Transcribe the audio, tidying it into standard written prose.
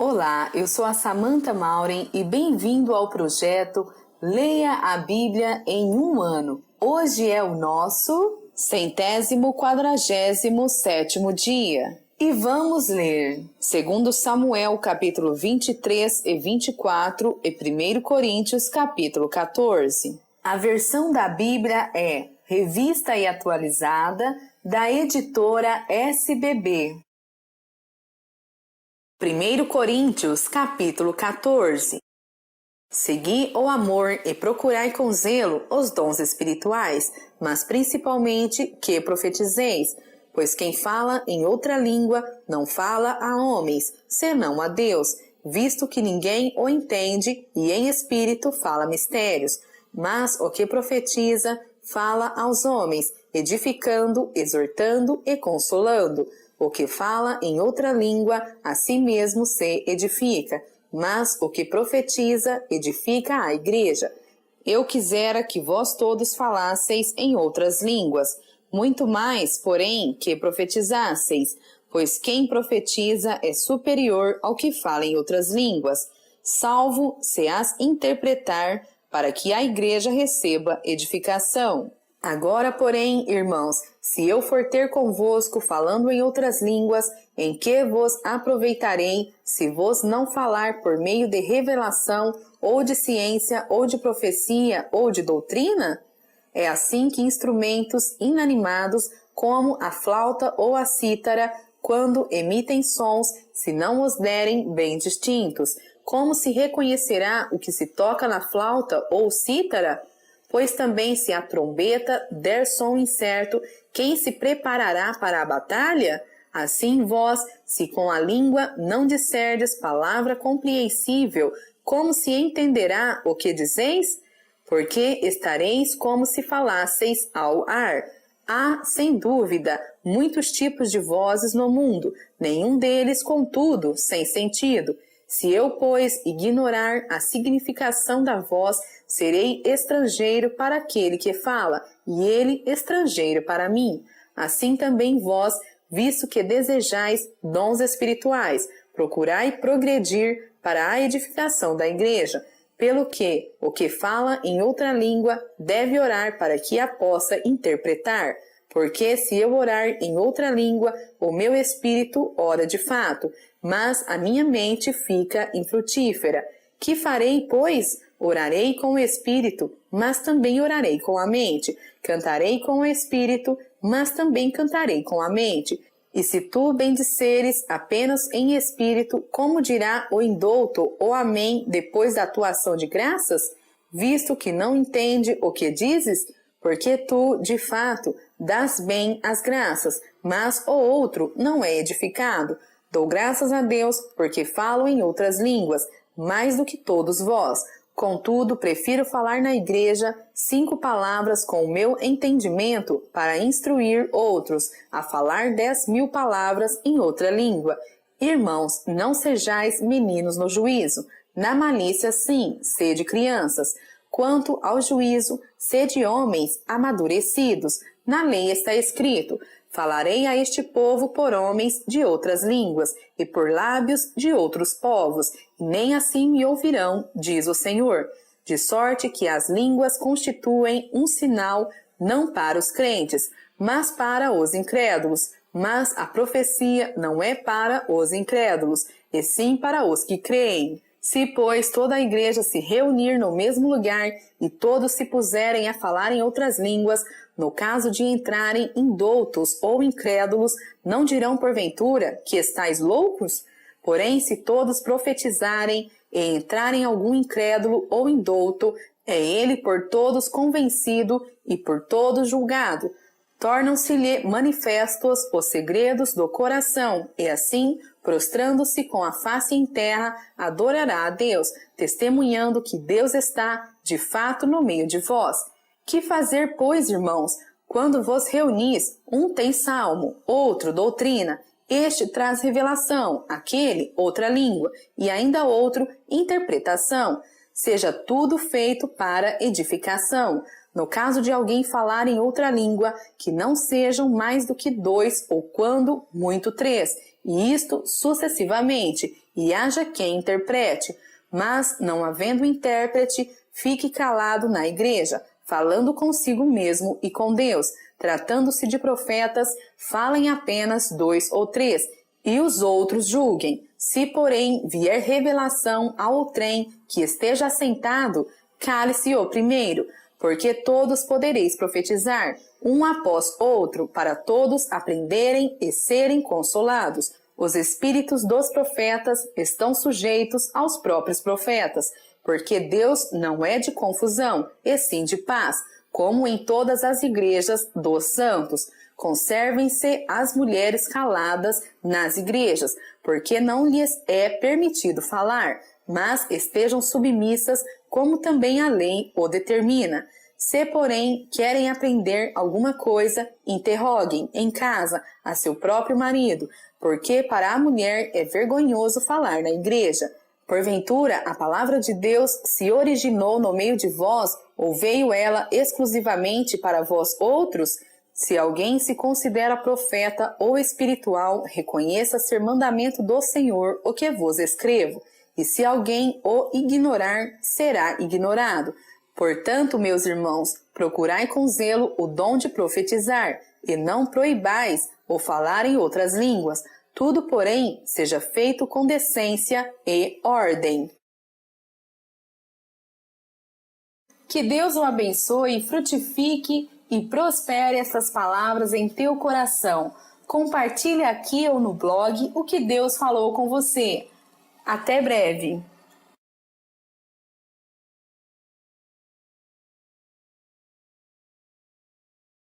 Olá, eu sou a Samantha Mauren e bem-vindo ao projeto Leia a Bíblia em um ano. Hoje é o nosso 147º dia. E vamos ler 2 Samuel capítulo 23 e 24 e 1 Coríntios capítulo 14. A versão da Bíblia é Revista e Atualizada da editora SBB. 1 Coríntios, capítulo 14. Segui o amor e procurai com zelo os dons espirituais, mas principalmente que profetizeis, pois quem fala em outra língua não fala a homens, senão a Deus, visto que ninguém o entende e em espírito fala mistérios, mas o que profetiza fala aos homens, edificando, exortando e consolando. O que fala em outra língua, a si mesmo se edifica, mas o que profetiza, edifica a igreja. Eu quisera que vós todos falasseis em outras línguas, muito mais, porém, que profetizasseis, pois quem profetiza é superior ao que fala em outras línguas, salvo se as interpretar, para que a igreja receba edificação. Agora, porém, irmãos, se eu for ter convosco falando em outras línguas, em que vos aproveitarei, se vos não falar por meio de revelação, ou de ciência, ou de profecia, ou de doutrina? É assim que instrumentos inanimados, como a flauta ou a cítara, quando emitem sons, se não os derem bem distintos, como se reconhecerá o que se toca na flauta ou cítara? Pois também se a trombeta der som incerto, quem se preparará para a batalha? Assim vós, se com a língua não disserdes palavra compreensível, como se entenderá o que dizeis? Porque estareis como se falasseis ao ar. Há, sem dúvida, muitos tipos de vozes no mundo, nenhum deles, contudo, sem sentido. Se eu, pois, ignorar a significação da voz, serei estrangeiro para aquele que fala, e ele estrangeiro para mim. Assim também vós, visto que desejais dons espirituais, procurai progredir para a edificação da igreja. Pelo que, o que fala em outra língua deve orar para que a possa interpretar. Porque se eu orar em outra língua, o meu espírito ora de fato, mas a minha mente fica infrutífera. Que farei, pois? Orarei com o espírito, mas também orarei com a mente. Cantarei com o espírito, mas também cantarei com a mente. E se tu bendisseres apenas em espírito, como dirá o indouto ou amém depois da tua ação de graças? Visto que não entende o que dizes, porque tu, de fato, dás bem as graças, mas o outro não é edificado. Dou graças a Deus, porque falo em outras línguas, mais do que todos vós. Contudo, prefiro falar na igreja 5 palavras com o meu entendimento para instruir outros, a falar 10.000 palavras em outra língua. Irmãos, não sejais meninos no juízo. Na malícia, sim, sede crianças. Quanto ao juízo, sede homens amadurecidos. Na lei está escrito: falarei a este povo por homens de outras línguas e por lábios de outros povos, e nem assim me ouvirão, diz o Senhor. De sorte que as línguas constituem um sinal não para os crentes, mas para os incrédulos. Mas a profecia não é para os incrédulos, e sim para os que creem. Se, pois, toda a igreja se reunir no mesmo lugar e todos se puserem a falar em outras línguas, no caso de entrarem indoutos ou incrédulos, não dirão porventura que estáis loucos? Porém, se todos profetizarem e entrarem algum incrédulo ou indouto, é ele por todos convencido e por todos julgado. Tornam-se-lhe manifestos os segredos do coração, e assim, prostrando-se com a face em terra, adorará a Deus, testemunhando que Deus está, de fato, no meio de vós. Que fazer, pois, irmãos, quando vos reunis? Um tem salmo, outro doutrina, este traz revelação, aquele outra língua, e ainda outro interpretação. Seja tudo feito para edificação. No caso de alguém falar em outra língua, que não sejam mais do que 2, ou quando muito 3, e isto sucessivamente, e haja quem interprete. Mas, não havendo intérprete, fique calado na igreja, falando consigo mesmo e com Deus. Tratando-se de profetas, falem apenas 2 ou 3, e os outros julguem. Se, porém, vier revelação a outrem que esteja assentado, cale-se o primeiro, porque todos podereis profetizar, um após outro, para todos aprenderem e serem consolados. Os espíritos dos profetas estão sujeitos aos próprios profetas, porque Deus não é de confusão, e sim de paz, como em todas as igrejas dos santos. Conservem-se as mulheres caladas nas igrejas, porque não lhes é permitido falar, mas estejam submissas, como também a lei o determina. Se, porém, querem aprender alguma coisa, interroguem em casa a seu próprio marido, porque para a mulher é vergonhoso falar na igreja. Porventura, a palavra de Deus se originou no meio de vós, ou veio ela exclusivamente para vós outros? Se alguém se considera profeta ou espiritual, reconheça ser mandamento do Senhor o que vos escrevo. E se alguém o ignorar, será ignorado. Portanto, meus irmãos, procurai com zelo o dom de profetizar, e não proibais o falar em outras línguas. Tudo, porém, seja feito com decência e ordem. Que Deus o abençoe, frutifique e prospere essas palavras em teu coração. Compartilhe aqui ou no blog o que Deus falou com você. Até breve!